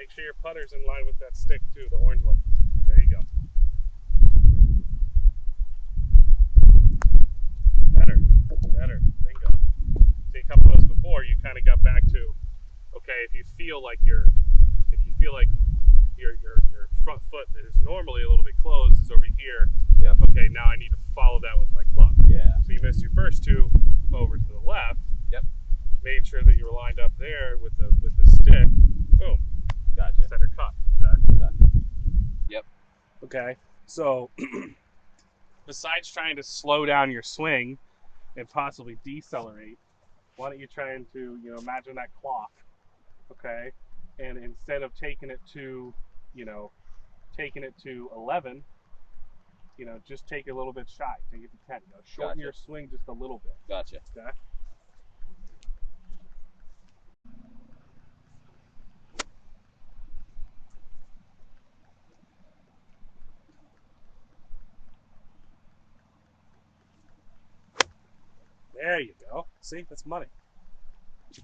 Make sure your putter's in line with that stick too, the orange one. There you go. Better, better. Bingo. See, a couple of those before, you kind of got back to, okay, if you feel like your front foot that is normally a little bit closed is over here. Yep. Okay, now I need to follow that with my club. Yeah. So you missed your first two over to the left. Yep. Made sure that you were lined up there with the stick. Boom. Gotcha. Center cut. Okay. Gotcha. Yep. Okay. So besides trying to slow down your swing and possibly decelerate, why don't you try to, imagine that clock, okay? And instead of taking it to 11, just take it a little bit shy. Take it to 10. Shorten your swing just a little bit. Gotcha. Okay? There you go. See, that's money.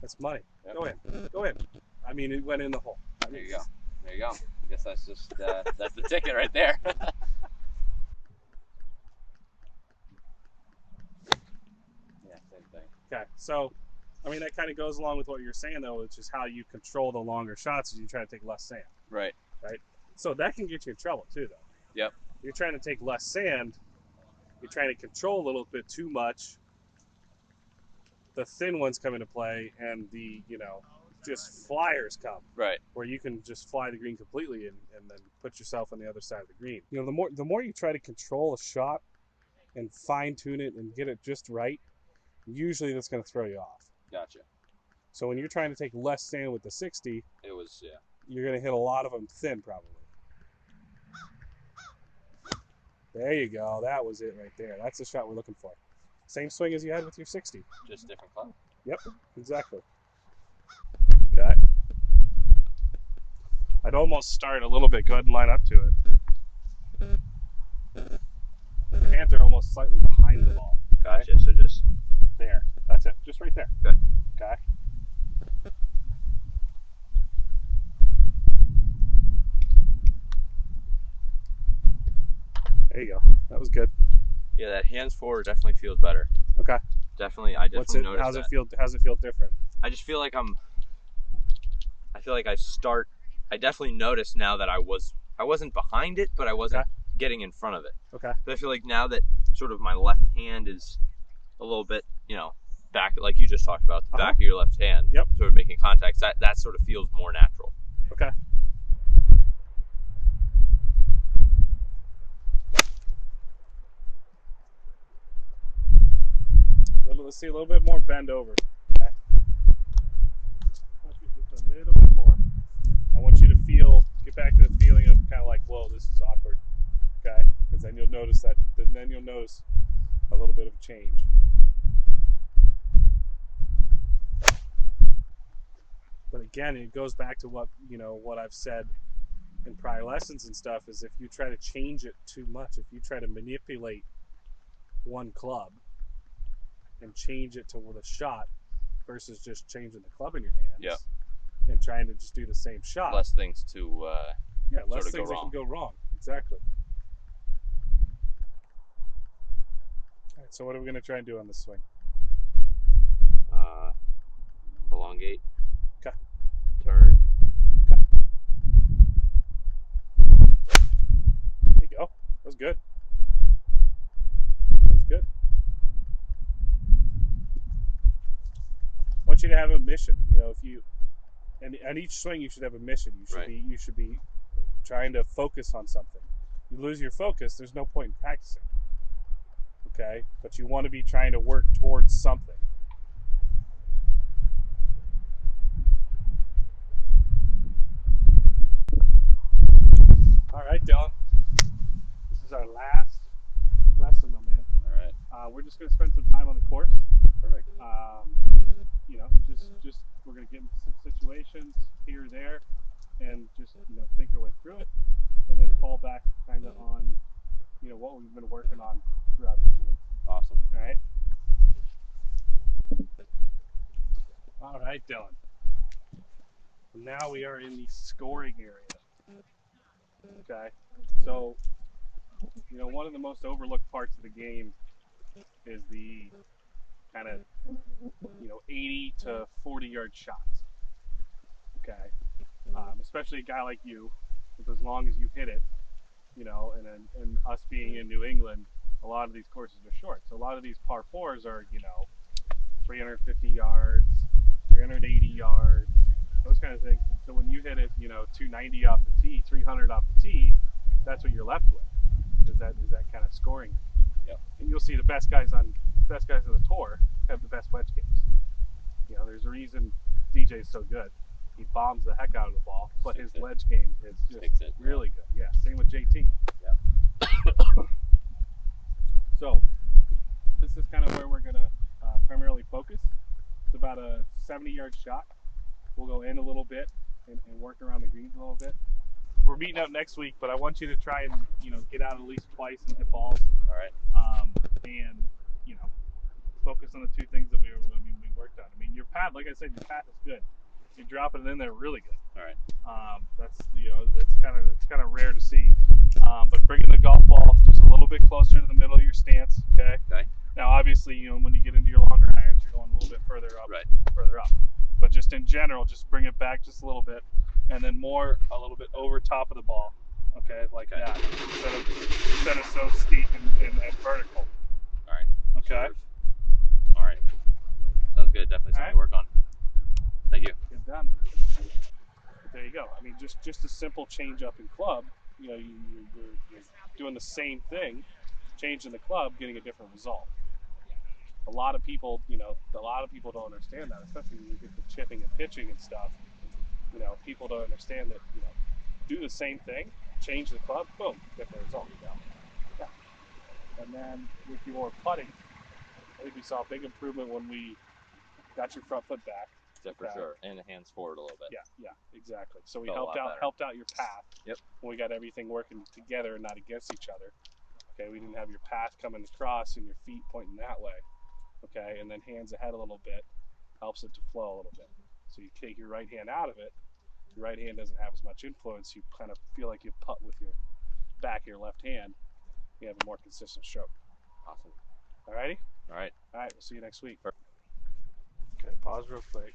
That's money. Yep. Go in. Go in. I mean, it went in the hole. There you go. There you go. I guess that's just that's the ticket right there. Yeah, same thing. Okay, so that kind of goes along with what you're saying though, which is how you control the longer shots as you try to take less sand. Right. Right. So that can get you in trouble too, though. Yep. You're trying to take less sand. You're trying to control a little bit too much. The thin ones come into play, and the just flyers come. Right. Where you can just fly the green completely and then put yourself on the other side of the green. The more you try to control a shot and fine tune it and get it just right, usually that's going to throw you off. Gotcha. So when you're trying to take less sand with the 60, you're going to hit a lot of them thin probably. There you go. That was it right there. That's the shot we're looking for. Same swing as you had with your 60. Just different club. Yep, exactly. Okay. I'd almost start a little bit. Go ahead and line up to it. Your hands are almost slightly behind the ball. Okay? Gotcha. So just there. That's it. Just right there. Okay. Okay. There you go. That was good. Yeah, that hands forward definitely feels better. Okay. Definitely, I definitely noticed how's that. How's it feel different? I just feel like I definitely noticed now that I wasn't behind it, but I wasn't getting in front of it. Okay. But I feel like now that sort of my left hand is a little bit, back, like you just talked about, the back of your left hand, yep, sort of making contact, that sort of feels more natural. Okay. Let's see a little bit more bend over. Okay. Just a little bit more. I want you to get back to the feeling of kind of like, whoa, this is awkward. Okay? Because then you'll notice a little bit of a change. But again, it goes back to what I've said in prior lessons and stuff, is if you try to change it too much, if you try to manipulate one club and change it to the shot versus just changing the club in your hands and trying to just do the same shot. Less things to less things that can go wrong. Exactly. All right, so what are we going to try and do on this swing? Elongate. Okay. Turn. Okay. There you go. That was good. That was good. I want you to have a mission. And each swing you should have a mission. You should be trying to focus on something. You lose your focus, there's no point in practicing. Okay? But you want to be trying to work towards something. All right, Dylan. This is our last lesson, my man. All right. We're just going to spend some time on the course. Perfect. Just we're going to get into some situations here or there, and just think our way through it, and then fall back kind of on what we've been working on throughout this week. Awesome. All right, Dylan. Now we are in the scoring area. Okay, so one of the most overlooked parts of the game is the kind of 80 to 40-yard shots. Okay, especially a guy like you, because as long as you hit it, and us being in New England, a lot of these courses are short. So a lot of these par fours are 350 yards, 380 yards, those kind of things. So when you hit it, 290 off the tee, 300 off the tee, that's what you're left with. Is that kind of scoring? Yeah. And you'll see the best guys on the tour have the best wedge games. There's a reason DJ is so good. He bombs the heck out of the ball, but his wedge game is just really good. Yeah. Same with JT. Yeah. So this is kind of where we're gonna primarily focus. It's about a 70-yard shot. We'll go in a little bit and work around the greens a little bit. We're meeting up next week, but I want you to try and get out at least twice and hit balls. All right. And focus on the two things that we worked on. I mean, your path, like I said, your path is good. You're dropping it in there really good. All right. That's kind of rare to see. But bringing the golf ball just a little bit closer to the middle of your stance. Okay. Okay. Now, obviously, when you get into your longer irons, you're going a little bit further up. Right. Further up. But just in general, just bring it back just a little bit, and then a little bit over top of the ball. Okay, like that. Instead of so steep and vertical. All right. Okay. All right. Sounds good. Definitely something to work on. Thank you. Get done. But there you go. I mean, just a simple change up in club. You're doing the same thing, changing the club, getting a different result. A lot of people don't understand that, especially when you get to chipping and pitching and stuff. People don't understand that. Do the same thing, change the club, boom, different result. Yeah. And then with your putting, I think we saw a big improvement when we got your front foot back. Yeah, for sure. And the hands forward a little bit. Yeah, exactly. So we Felt helped out your path. Yep. When we got everything working together and not against each other. Okay, we didn't have your path coming across and your feet pointing that way. Okay, and then hands ahead a little bit helps it to flow a little bit. So you take your right hand out of it. Your right hand doesn't have as much influence. You kind of feel like you putt with your back of your left hand. You have a more consistent stroke. Awesome. Alrighty? All right. Alright, we'll see you next week. Perfect. Okay, pause real quick.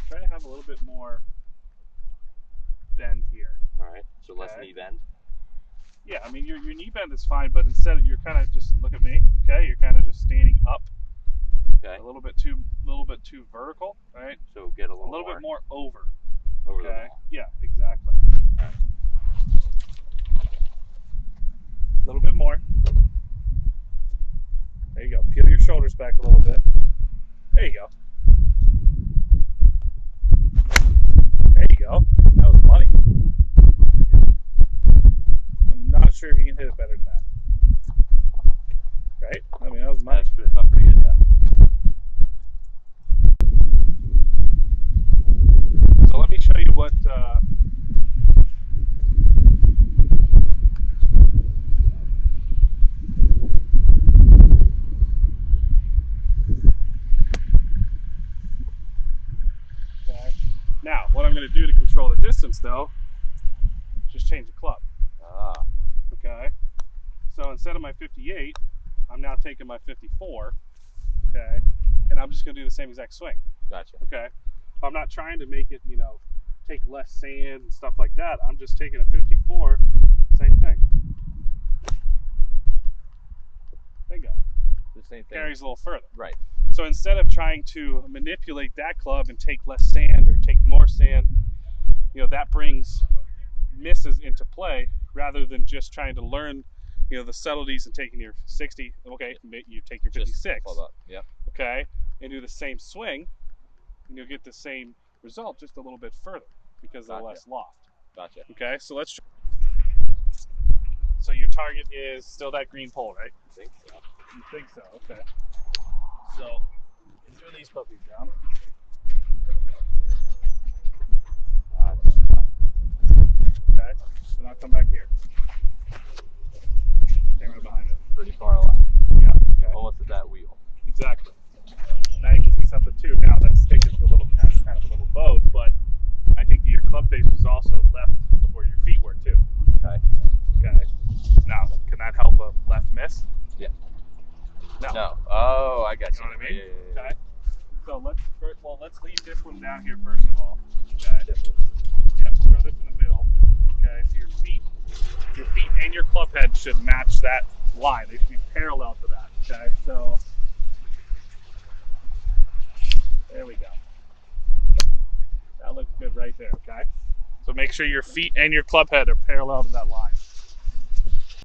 Try to have a little bit more bend here. All right. So less knee bend. Yeah, I mean your knee bend is fine, but instead you're kind of just look at me. Okay, you're kind of just standing up. Okay. A little bit too vertical, right? So get a little bit more over. Over okay. The ball. Yeah, exactly. All right. A little bit more. There you go. Peel your shoulders back a little bit. There you go. There you go. That was money. I'm not sure if you can hit it better than that. Right? I mean, that was money. That felt pretty good, yeah. So let me show you what okay. Now, what I'm going to do to control the distance, though, just change the club. Okay. So instead of my 58, I'm now taking my 54. Okay. And I'm just going to do the same exact swing. Gotcha. Okay. I'm not trying to make it, take less sand and stuff like that. I'm just taking a 54, same thing. There you go. The same thing. Carries a little further. Right. So instead of trying to manipulate that club and take less sand or take more sand, that brings misses into play rather than just trying to learn, the subtleties and taking your 60. Okay, you take your 56. Yeah. Okay, and do the same swing, and you'll get the same result just a little bit further because of less loft. Gotcha. Okay, so let's. So your target is still that green pole, right? I think so. You think so? Okay. So throw these puppies down. Okay, so now come back here. Camera behind it. Pretty far left. Yeah. Okay. Almost at that wheel. Exactly. Now you can see something too. Now that stick is a little kind of a little bowed, but this? Yeah. No. No. Oh, I got You know what I mean? Yeah, yeah, yeah. Okay. So let's leave this one down here first of all. Okay. Yeah, we'll throw this in the middle. Okay. So your feet and your club head should match that line. They should be parallel to that. Okay. So there we go. That looks good right there. Okay. So make sure your feet and your club head are parallel to that line.